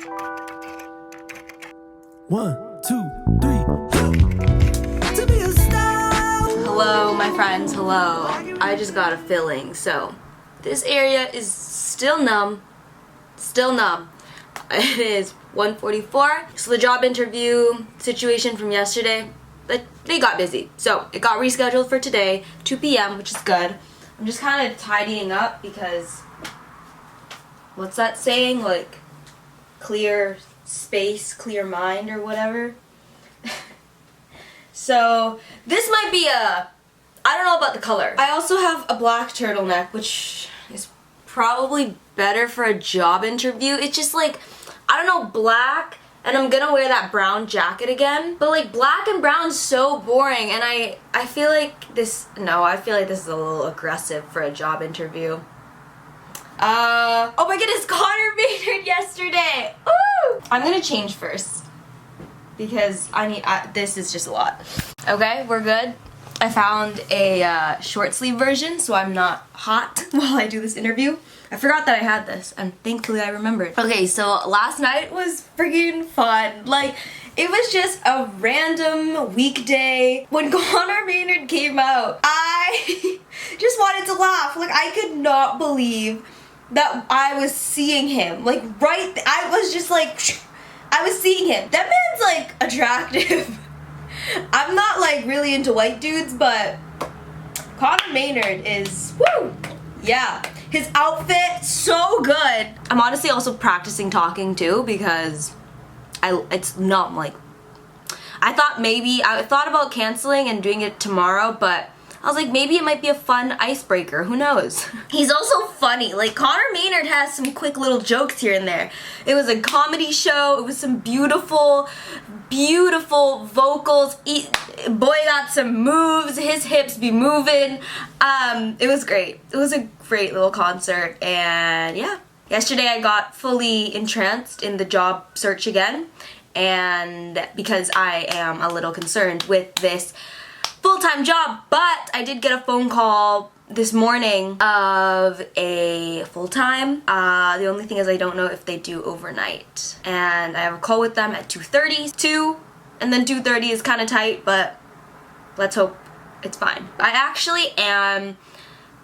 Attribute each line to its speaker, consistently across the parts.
Speaker 1: 1, 2, 3. To be a star.
Speaker 2: Hello, my friends. Hello. I just got a filling, so this area is still numb. Still numb. It is 1:44. So the job interview situation from yesterday, they got busy. So it got rescheduled for today, 2 p.m., which is good. I'm just kind of tidying up because, what's that saying? Like, clear space, clear mind, or whatever. So this might be I don't know about the color. I also have a black turtleneck, which is probably better for a job interview. It's just like, I don't know, black, and I'm gonna wear that brown jacket again. But like, black and brown is so boring, and I feel like this, no, I feel like this is a little aggressive for a job interview. Oh my goodness, Connor Maynard yesterday! Woo! I'm gonna change first because this is just a lot. Okay, we're good. I found a short sleeve version so I'm not hot while I do this interview. I forgot that I had this and thankfully I remembered. Okay, so last night was freaking fun. Like, it was just a random weekday. When Connor Maynard came out, I just wanted to laugh. Like, I could not believe that I was seeing him. Like, I was just like, I was seeing him. That man's like attractive. I'm not like really into white dudes, but Connor Maynard is, woo! Yeah. His outfit, so good. I'm honestly also practicing talking too because it's not like, I thought about canceling and doing it tomorrow, but I was like, maybe it might be a fun icebreaker, who knows? He's also funny. Like, Connor Maynard has some quick little jokes here and there. It was a comedy show, it was some beautiful, beautiful vocals. Boy got some moves, his hips be moving. It was great. It was a great little concert, and yeah. Yesterday I got fully entranced in the job search again, and because I am a little concerned with this full-time job, but I did get a phone call this morning of a full-time. The only thing is I don't know if they do overnight. And I have a call with them at 2:30, and then 2:30 is kind of tight, but let's hope it's fine. I actually am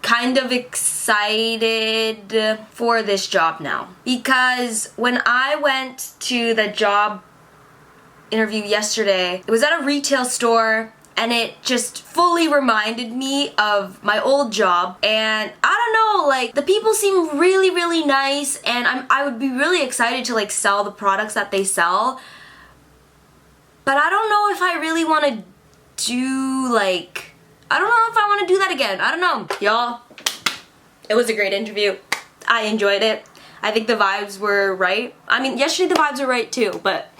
Speaker 2: kind of excited for this job now because when I went to the job interview yesterday, it was at a retail store. And it just fully reminded me of my old job. And I don't know, like, the people seem really, really nice. And I would be really excited to, like, sell the products that they sell. But I don't know if I really want to do, like, I don't know if I want to do that again. I don't know. Y'all, it was a great interview. I enjoyed it. I think the vibes were right. I mean, yesterday the vibes were right too, but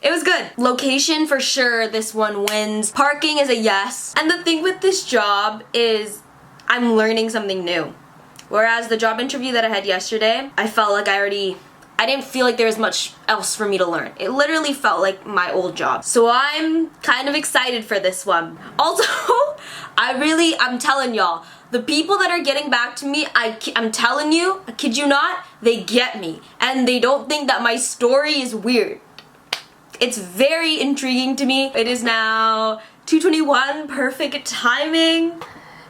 Speaker 2: it was good. Location for sure, this one wins. Parking is a yes. And the thing with this job is I'm learning something new. Whereas the job interview that I had yesterday, I felt like I didn't feel like there was much else for me to learn. It literally felt like my old job. So I'm kind of excited for this one. Also, I'm telling y'all, the people that are getting back to me, I'm telling you, I kid you not, they get me. And they don't think that my story is weird. It's very intriguing to me. It is now 2:21, perfect timing.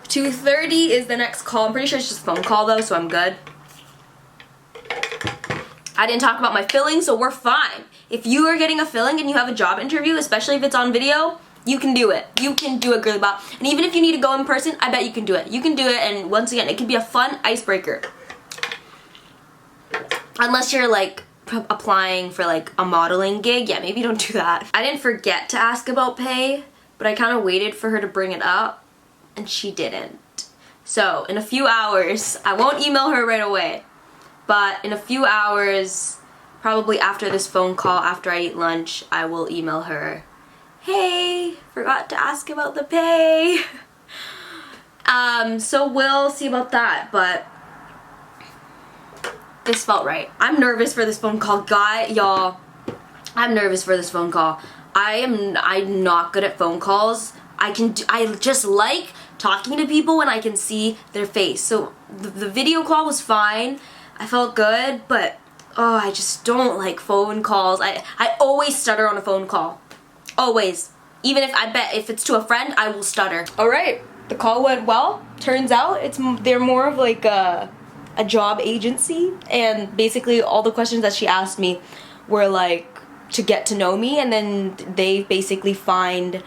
Speaker 2: 2:30 is the next call. I'm pretty sure it's just a phone call though, so I'm good. I didn't talk about my filling, so we're fine. If you are getting a filling and you have a job interview, especially if it's on video, you can do it. You can do it, girly bop. And even if you need to go in person, I bet you can do it. You can do it, and once again, it can be a fun icebreaker. Unless you're like applying for like a modeling gig, yeah, maybe don't do that. I didn't forget to ask about pay, but I kind of waited for her to bring it up, and she didn't. So in a few hours, I won't email her right away, but in a few hours, probably after this phone call, after I eat lunch, I will email her. Hey, forgot to ask about the pay. So we'll see about that, but this felt right. I'm nervous for this phone call, y'all. I'm nervous for this phone call. I'm not good at phone calls. I just like talking to people when I can see their face. So the video call was fine, I felt good, but oh, I just don't like phone calls. I always stutter on a phone call. Always. Even if it's to a friend, I will stutter. All right, the call went well. Turns out they're more of like a job agency, and basically all the questions that she asked me were like to get to know me, and then they basically find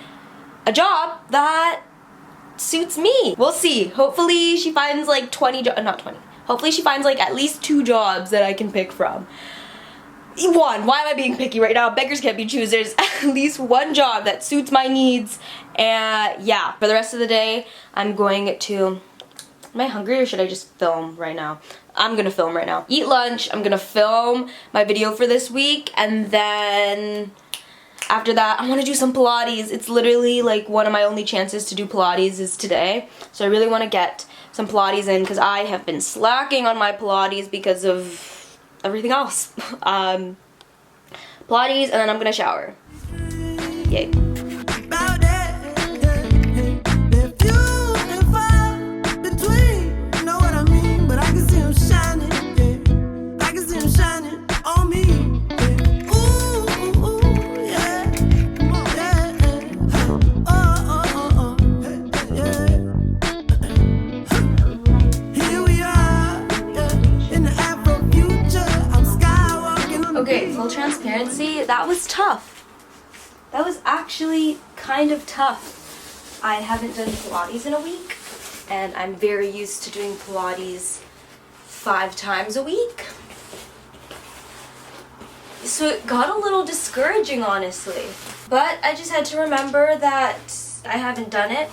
Speaker 2: a job that suits me. We'll see. Hopefully she finds like 20 not 20. Hopefully she finds like at least 2 jobs that I can pick from. 1, why am I being picky right now? Beggars can't be choosers. At least 1 job that suits my needs. And yeah, for the rest of the day, I'm going to... Am I hungry or should I just film right now? I'm gonna film right now. Eat lunch, I'm gonna film my video for this week, and then after that, I wanna do some Pilates. It's literally like one of my only chances to do Pilates is today. So I really wanna get some Pilates in because I have been slacking on my Pilates because of everything else. Pilates, and then I'm gonna shower. Yay. Okay, full transparency, that was tough. That was actually kind of tough. I haven't done Pilates in a week, and I'm very used to doing Pilates 5 times a week. So it got a little discouraging, honestly. But I just had to remember that I haven't done it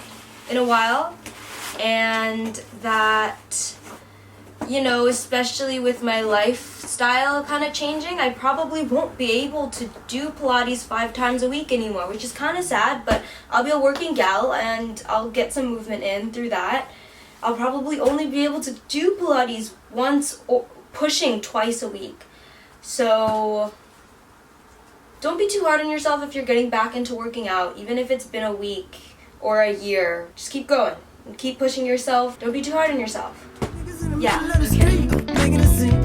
Speaker 2: in a while, and that, you know, especially with my lifestyle kind of changing, I probably won't be able to do Pilates 5 times a week anymore, which is kind of sad, but I'll be a working gal and I'll get some movement in through that. I'll probably only be able to do Pilates once or pushing twice a week. So don't be too hard on yourself if you're getting back into working out, even if it's been a week or a year. Just keep going and keep pushing yourself. Don't be too hard on yourself. Yeah. Okay.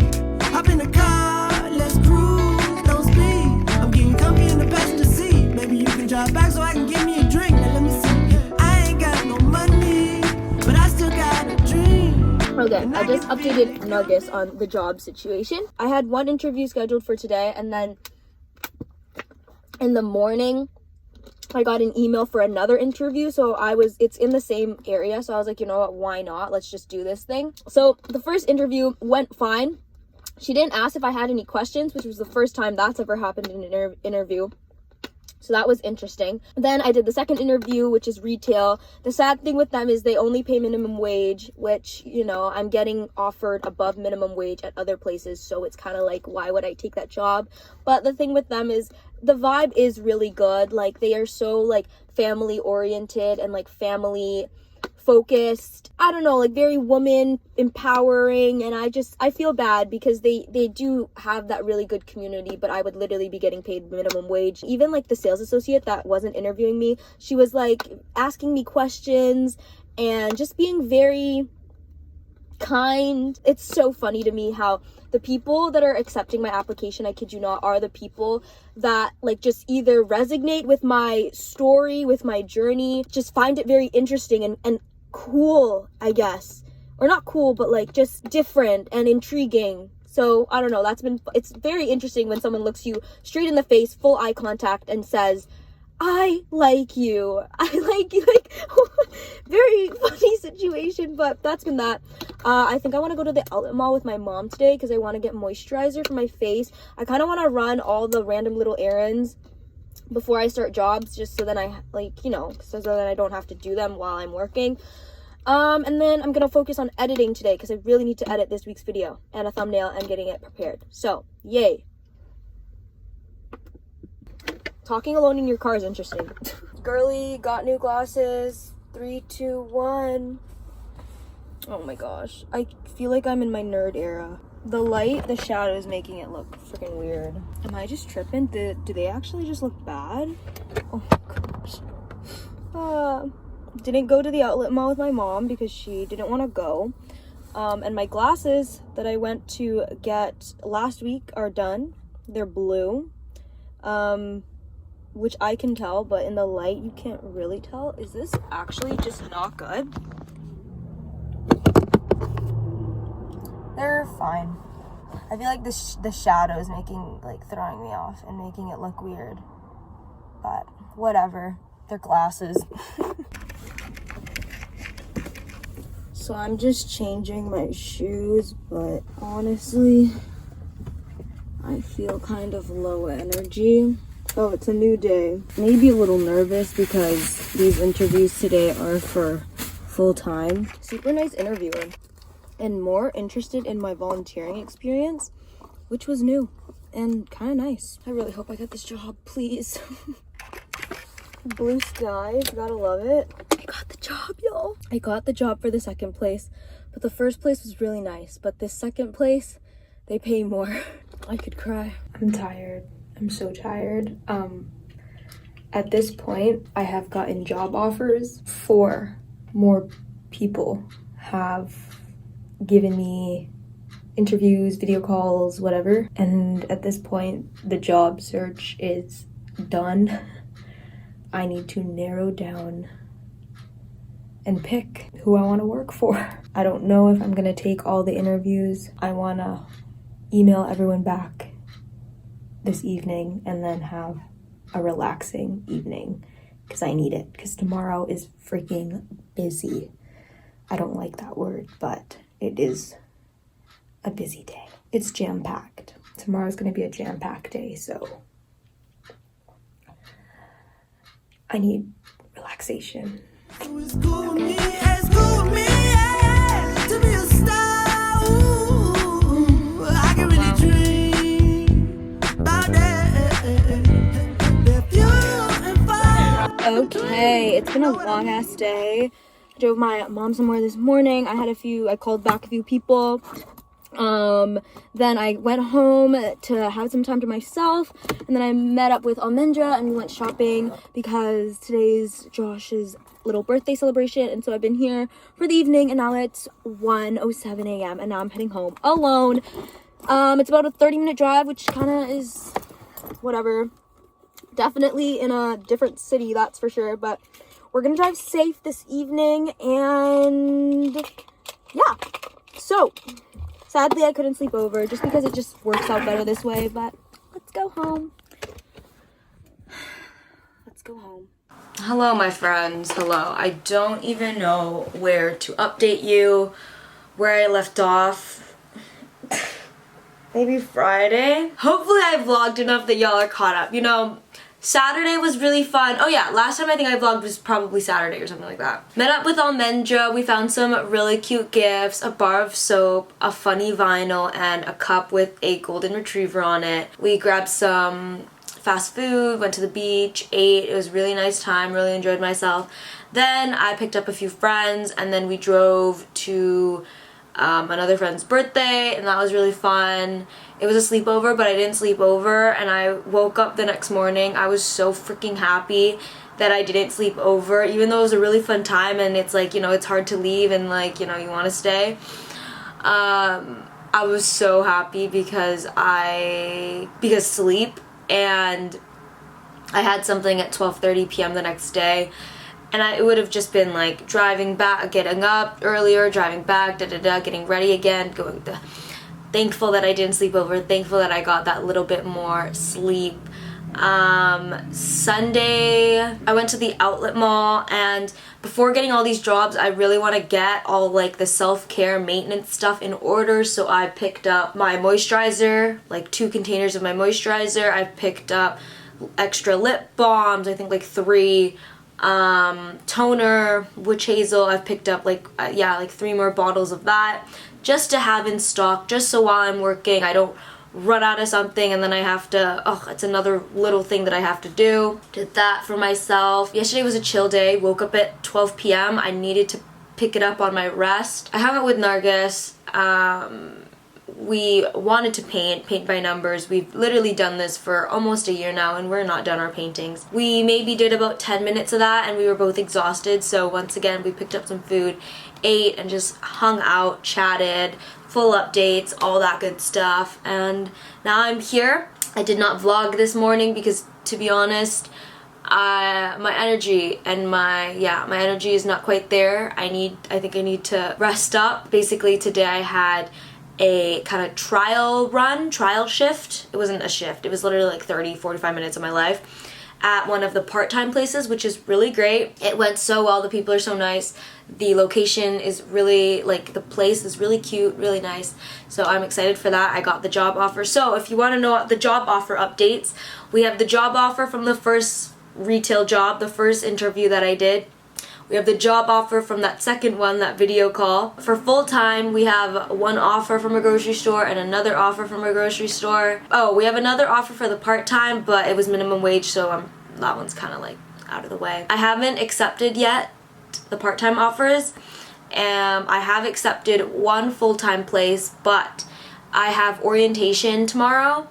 Speaker 1: Hop in the car, let's cruise, don't speed. I'm getting comfy in the passenger seat. Maybe you can drive back so I can get me a drink. Now let me see. I ain't got no money, but I still got a dream.
Speaker 3: Okay, I just updated Nargis on the job situation. I had 1 interview scheduled for today, and then in the morning I got an email for another interview, so it's in the same area, so I was like, you know what, why not? Let's just do this thing. So the first interview went fine. She didn't ask if I had any questions, which was the first time that's ever happened in an interview. So that was interesting. Then I did the second interview, which is retail. The sad thing with them is they only pay minimum wage, which, you know, I'm getting offered above minimum wage at other places. So it's kind of like, why would I take that job? But the thing with them is the vibe is really good. Like, they are so like family oriented and like family focused. I don't know, like very woman empowering, and I feel bad because they do have that really good community, but I would literally be getting paid minimum wage. Even like the sales associate that wasn't interviewing me, she was like asking me questions and just being very kind. It's so funny to me how the people that are accepting my application, I kid you not, are the people that like just either resonate with my story, with my journey, just find it very interesting and cool, I guess. Or not cool, but like just different and intriguing. So I don't know, it's very interesting when someone looks you straight in the face, full eye contact, and says, I like you. I like you. Like, very funny situation, but that's been that. I think I want to go to the outlet mall with my mom today because I want to get moisturizer for my face. I kind of want to run all the random little errands before I start jobs, just so then I, like, you know, so then I don't have to do them while I'm working. And then I'm going to focus on editing today because I really need to edit this week's video and a thumbnail and getting it prepared. So, yay. Talking alone in your car is interesting. Girly got new glasses. 3, 2, 1. Oh my gosh. I feel like I'm in my nerd era. The light, the shadow is making it look freaking weird. Am I just tripping? Do they actually just look bad? Oh my gosh. Didn't go to the outlet mall with my mom because she didn't want to go. And my glasses that I went to get last week are done. They're blue, which I can tell, but in the light you can't really tell. Is this actually just not good? They're fine. I feel like the shadow is throwing me off and making it look weird, but whatever. They're glasses. So I'm just changing my shoes, but honestly, I feel kind of low energy. Oh, it's a new day. Maybe a little nervous because these interviews today are for full time. Super nice interviewer and more interested in my volunteering experience, which was new and kind of nice. I really hope I get this job, please. Blue skies, gotta love it. I got the job, y'all. I got the job for the second place, but the first place was really nice. But this second place, they pay more. I could cry. I'm tired. I'm so tired. At this point, I have gotten job offers. 4 more people have given me interviews, video calls, whatever. And at this point, the job search is done. I need to narrow down and pick who I want to work for. I don't know if I'm gonna take all the interviews. I wanna email everyone back this evening and then have a relaxing evening because I need it, because tomorrow is freaking busy. I don't like that word, but it is a busy day. It's jam-packed. Tomorrow's gonna be a jam-packed day, so I need relaxation.
Speaker 1: It's cool with me, it's cool with me, yeah, to be a star. Ooh, I can really dream about that. The fuel and fire.
Speaker 3: Okay, it's been a long ass day. I drove my mom somewhere this morning. I called back a few people. Then I went home to have some time to myself, and then I met up with Almendra and we went shopping because today's Josh's little birthday celebration, and so I've been here for the evening, and now it's 1:07 a.m. and now I'm heading home alone. It's about a 30-minute drive, which kind of is whatever. Definitely in a different city, that's for sure, but we're gonna drive safe this evening, and yeah. So sadly, I couldn't sleep over just because it just works out better this way, but let's go home. Let's go home.
Speaker 2: Hello, my friends. Hello. I don't even know where to update you, where I left off. Maybe Friday? Hopefully I vlogged enough that y'all are caught up. You know, Saturday was really fun. Oh yeah, last time I think I vlogged was probably Saturday or something like that. Met up with Almendra. We found some really cute gifts, a bar of soap, a funny vinyl, and a cup with a golden retriever on it. We grabbed some fast food, went to the beach, ate. It was a really nice time, really enjoyed myself. Then I picked up a few friends, and then we drove to another friend's birthday, and that was really fun. It was a sleepover, but I didn't sleep over, and I woke up the next morning. I was so freaking happy that I didn't sleep over, even though it was a really fun time, and it's like, you know, it's hard to leave and like, you know, you want to stay. I was so happy because sleep, and I had something at 12:30 p.m. the next day. And it would have just been like driving back, getting up earlier, driving back, getting ready again, thankful that I didn't sleep over, thankful that I got that little bit more sleep. Sunday, I went to the outlet mall, and before getting all these jobs, I really want to get all like the self-care maintenance stuff in order, so I picked up my moisturizer, like 2 containers of my moisturizer. I picked up extra lip balms, I think like 3. Toner, witch hazel. I've picked up like 3 more bottles of that just to have in stock, just so while I'm working I don't run out of something and then I have to, it's another little thing that I have to do. Did that for myself. Yesterday was a chill day. Woke up at 12 p.m. I needed to pick it up on my rest. I hung out with Nargis. we wanted to paint by numbers. We've literally done this for almost a year now and we're not done our paintings. We maybe did about 10 minutes of that and we were both exhausted, so once again we picked up some food, ate, and just hung out, chatted, full updates, all that good stuff. And now I'm here. I did not vlog this morning because, to be honest, my energy and my energy is not quite there. I think I need to rest up. Basically today I had a kind of trial shift. It wasn't a shift, it was literally like 30-45 minutes of my life at one of the part-time places, which is really great. It went so well, the people are so nice, the location is really, like, the place is really cute, really nice, so I'm excited for that. I got the job offer. So if you want to know the job offer updates, we have the job offer from the first retail job, the first interview that I did. We have the job offer from that second one, that video call. For full-time, we have one offer from a grocery store and another offer from a grocery store. Oh, we have another offer for the part-time, but it was minimum wage, so that one's kind of like out of the way. I haven't accepted yet the part-time offers. I have accepted one full-time place, but I have orientation tomorrow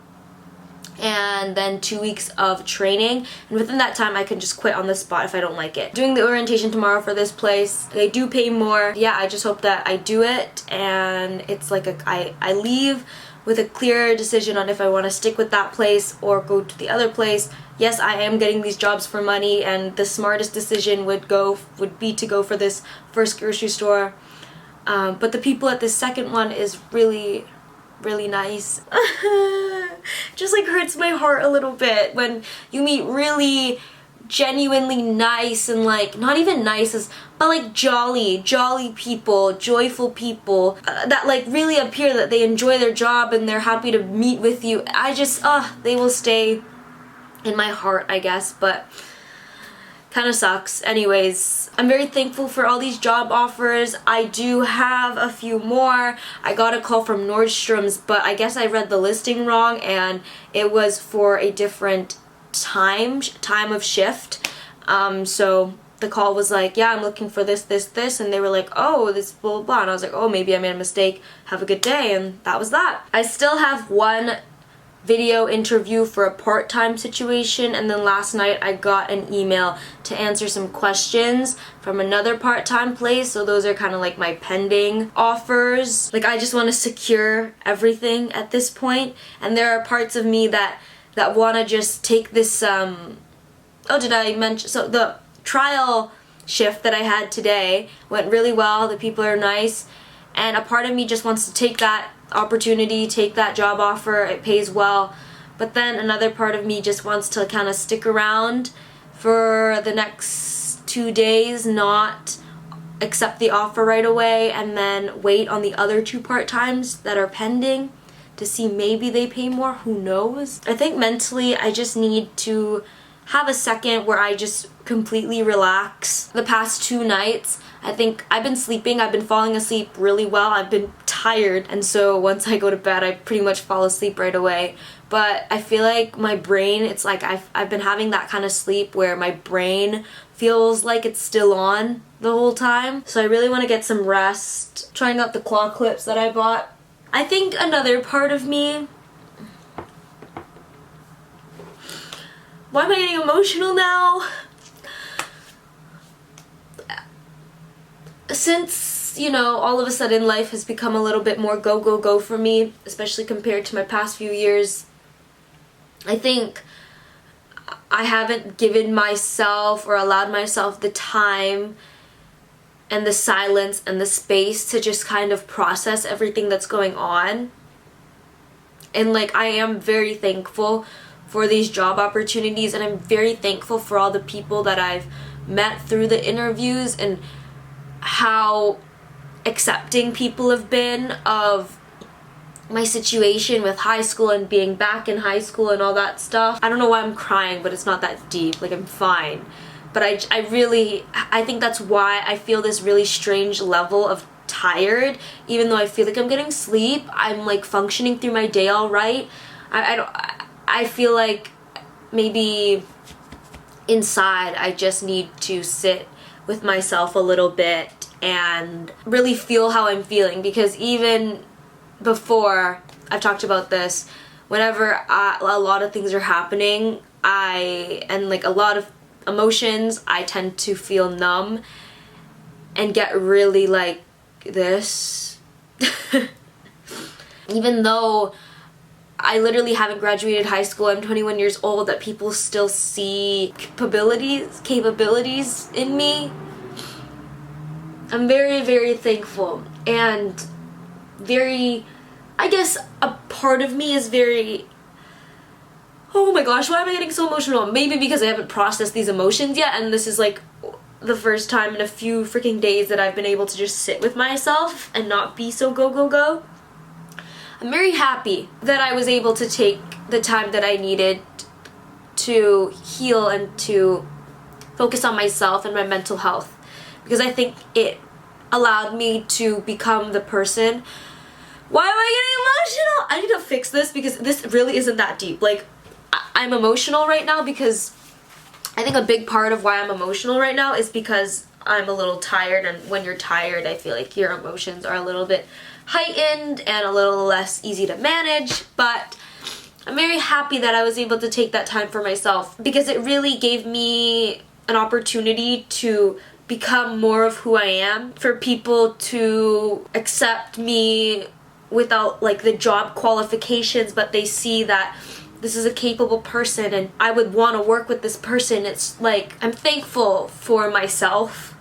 Speaker 2: and then 2 weeks of training, and within that time I can just quit on the spot if I don't like it. Doing the orientation tomorrow for this place, they do pay more. Yeah, I just hope that I do it and it's like I leave with a clear decision on if I want to stick with that place or go to the other place. Yes, I am getting these jobs for money, and the smartest decision would be to go for this first grocery store, but the people at this second one is really nice. Just like hurts my heart a little bit when you meet really genuinely nice and, like, not even nice, but like jolly people, joyful people that like really appear that they enjoy their job and they're happy to meet with you. I just, they will stay in my heart, I guess, but kind of sucks. Anyways, I'm very thankful for all these job offers. I do have a few more. I got a call from Nordstrom's, but I guess I read the listing wrong and it was for a different time of shift. So the call was like, yeah, I'm looking for this, and they were like, oh, this blah, blah, blah, and I was like, oh, maybe I made a mistake. Have a good day, and that was that. I still have one video interview for a part-time situation, and then last night I got an email to answer some questions from another part-time place, so those are kind of like my pending offers. Like, I just want to secure everything at this point, and there are parts of me that want to just take this, oh, did I mention, so the trial shift that I had today went really well, the people are nice, and a part of me just wants to take that opportunity, take that job offer, it pays well, but then another part of me just wants to kind of stick around for the next 2 days, not accept the offer right away, and then wait on the other two part-times that are pending to see maybe they pay more, who knows. I think mentally I just need to have a second where I just completely relax. The past 2 nights, I think I've been falling asleep really well. I've been tired, and so once I go to bed I pretty much fall asleep right away. But I feel like my brain, it's like I've been having that kind of sleep where my brain feels like it's still on the whole time. So I really want to get some rest. Trying out the claw clips that I bought. I think another part of me, why am I getting emotional now? Since, you know, all of a sudden life has become a little bit more go for me, especially compared to my past few years, I think I haven't given myself or allowed myself the time and the silence and the space to just kind of process everything that's going on. And like, I am very thankful for these job opportunities, and I'm very thankful for all the people that I've met through the interviews and how accepting people have been of my situation with high school and being back in high school and all that stuff. I don't know why I'm crying, but it's not that deep. Like, I'm fine. But I think that's why I feel this really strange level of tired. Even though I feel like I'm getting sleep, I'm like functioning through my day all right. I feel like maybe inside I just need to sit with myself a little bit and really feel how I'm feeling, because even before, I've talked about this, whenever a lot of things are happening, and like a lot of emotions, I tend to feel numb and get really like this. Even though I literally haven't graduated high school, I'm 21 years old, that people still see capabilities in me. I'm very, very thankful, and very, I guess a part of me is very, oh my gosh, why am I getting so emotional? Maybe because I haven't processed these emotions yet, and this is like the first time in a few freaking days that I've been able to just sit with myself and not be so go, go, go. I'm very happy that I was able to take the time that I needed to heal and to focus on myself and my mental health, because I think it allowed me to become the person. Why am I getting emotional? I need to fix this, because this really isn't that deep. Like, I'm emotional right now because I think a big part of why I'm emotional right now is because I'm a little tired, and when you're tired, I feel like your emotions are a little bit heightened and a little less easy to manage. But I'm very happy that I was able to take that time for myself, because it really gave me an opportunity to become more of who I am, for people to accept me without like the job qualifications, but they see that this is a capable person and I would want to work with this person. It's like, I'm thankful for myself.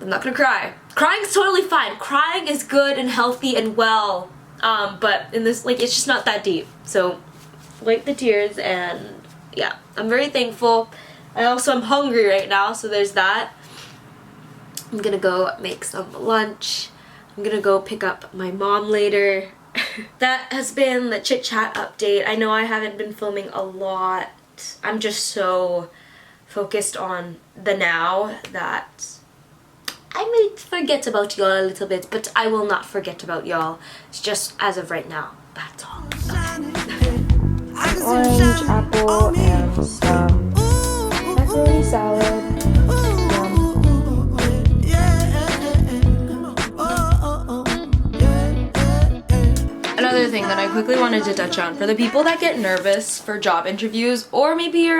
Speaker 2: I'm not gonna cry. Crying's totally fine. Crying is good and healthy and well, but in this, like, it's just not that deep. So wipe the tears, and yeah, I'm very thankful. I also am hungry right now, so there's that. I'm gonna go make some lunch. I'm gonna go pick up my mom later. That has been the chit chat update. I know I haven't been filming a lot. I'm just so focused on the now that I may forget about y'all a little bit, but I will not forget about y'all. It's just as of right now. That's all.
Speaker 3: Orange, apple, and some macaroni salad.
Speaker 2: Another thing that I quickly wanted to touch on, for the people that get nervous for job interviews, or maybe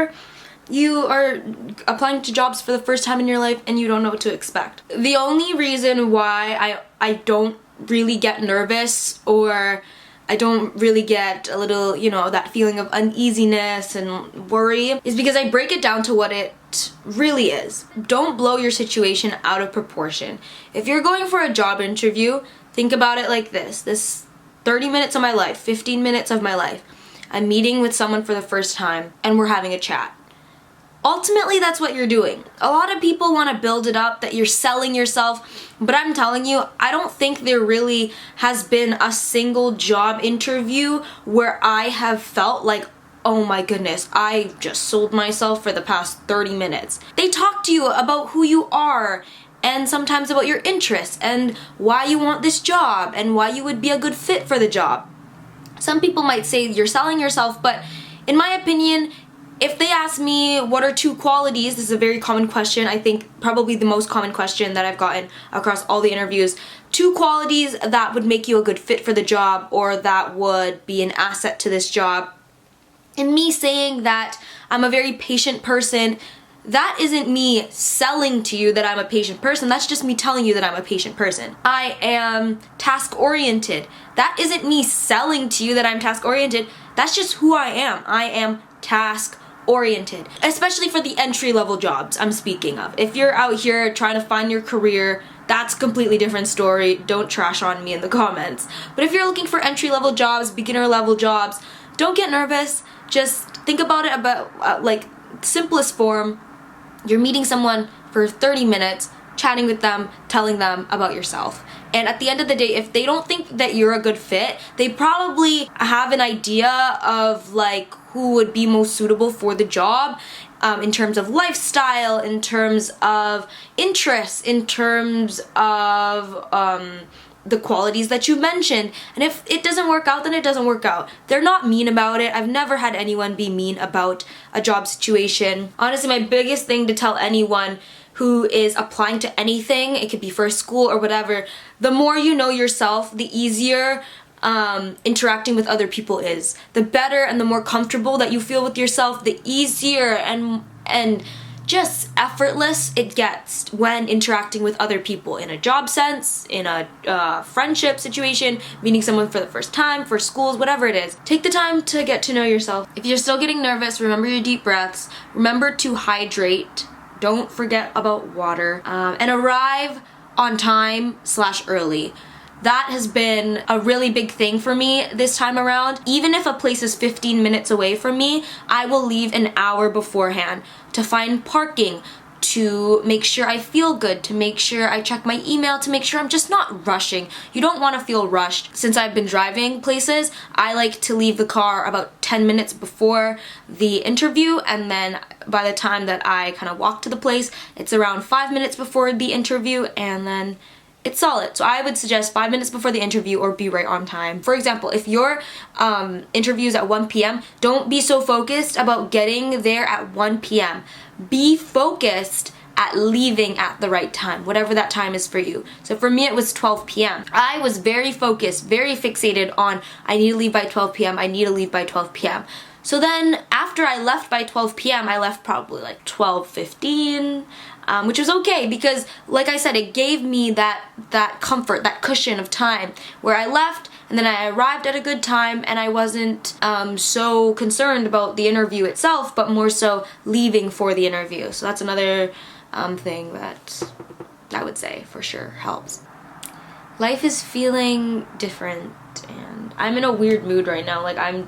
Speaker 2: you are applying to jobs for the first time in your life and you don't know what to expect. The only reason why I don't really get nervous, or I don't really get a little, you know, that feeling of uneasiness and worry, is because I break it down to what it really is. Don't blow your situation out of proportion. If you're going for a job interview, think about it like this. This 30 minutes of my life, 15 minutes of my life, I'm meeting with someone for the first time and we're having a chat. Ultimately, that's what you're doing. A lot of people want to build it up that you're selling yourself, but I'm telling you, I don't think there really has been a single job interview where I have felt like, oh my goodness, I just sold myself for the past 30 minutes. They talk to you about who you are, and sometimes about your interests and why you want this job and why you would be a good fit for the job. Some people might say you're selling yourself, but in my opinion, if they ask me what are 2 qualities, this is a very common question, I think probably the most common question that I've gotten across all the interviews, 2 qualities that would make you a good fit for the job or that would be an asset to this job. And me saying that I'm a very patient person, that isn't me selling to you that I'm a patient person, that's just me telling you that I'm a patient person. I am task-oriented. That isn't me selling to you that I'm task-oriented, that's just who I am. I am task-oriented. Especially for the entry-level jobs I'm speaking of. If you're out here trying to find your career, that's a completely different story. Don't trash on me in the comments. But if you're looking for entry-level jobs, beginner-level jobs, don't get nervous. Just think about it about like simplest form. You're meeting someone for 30 minutes, chatting with them, telling them about yourself. And at the end of the day, if they don't think that you're a good fit, they probably have an idea of like who would be most suitable for the job, in terms of lifestyle, in terms of interests, in terms of the qualities that you mentioned. And if it doesn't work out, then it doesn't work out. They're not mean about it. I've never had anyone be mean about a job situation. Honestly, my biggest thing to tell anyone who is applying to anything, it could be for school or whatever, the more you know yourself, the easier interacting with other people is. The better and the more comfortable that you feel with yourself, the easier and just effortless it gets when interacting with other people in a job sense, in a friendship situation, meeting someone for the first time, for schools, whatever it is. Take the time to get to know yourself. If you're still getting nervous, remember your deep breaths. Remember to hydrate. Don't forget about water. And arrive on time / early. That has been a really big thing for me this time around. Even if a place is 15 minutes away from me, I will leave an hour beforehand to find parking, to make sure I feel good, to make sure I check my email, to make sure I'm just not rushing. You don't want to feel rushed. Since I've been driving places, I like to leave the car about 10 minutes before the interview, and then by the time that I kind of walk to the place, it's around 5 minutes before the interview, and then it's solid. So I would suggest 5 minutes before the interview or be right on time. For example, if your interview is at 1 p.m., don't be so focused about getting there at 1 p.m. Be focused at leaving at the right time, whatever that time is for you. So for me, it was 12 p.m. I was very focused, very fixated on I need to leave by 12 p.m., I need to leave by 12 p.m. So then after I left by 12 p.m., I left probably like 12:15, which was okay because, like I said, it gave me that comfort, that cushion of time where I left and then I arrived at a good time and I wasn't so concerned about the interview itself, but more so leaving for the interview. So that's another thing that I would say for sure helps. Life is feeling different and I'm in a weird mood right now. Like I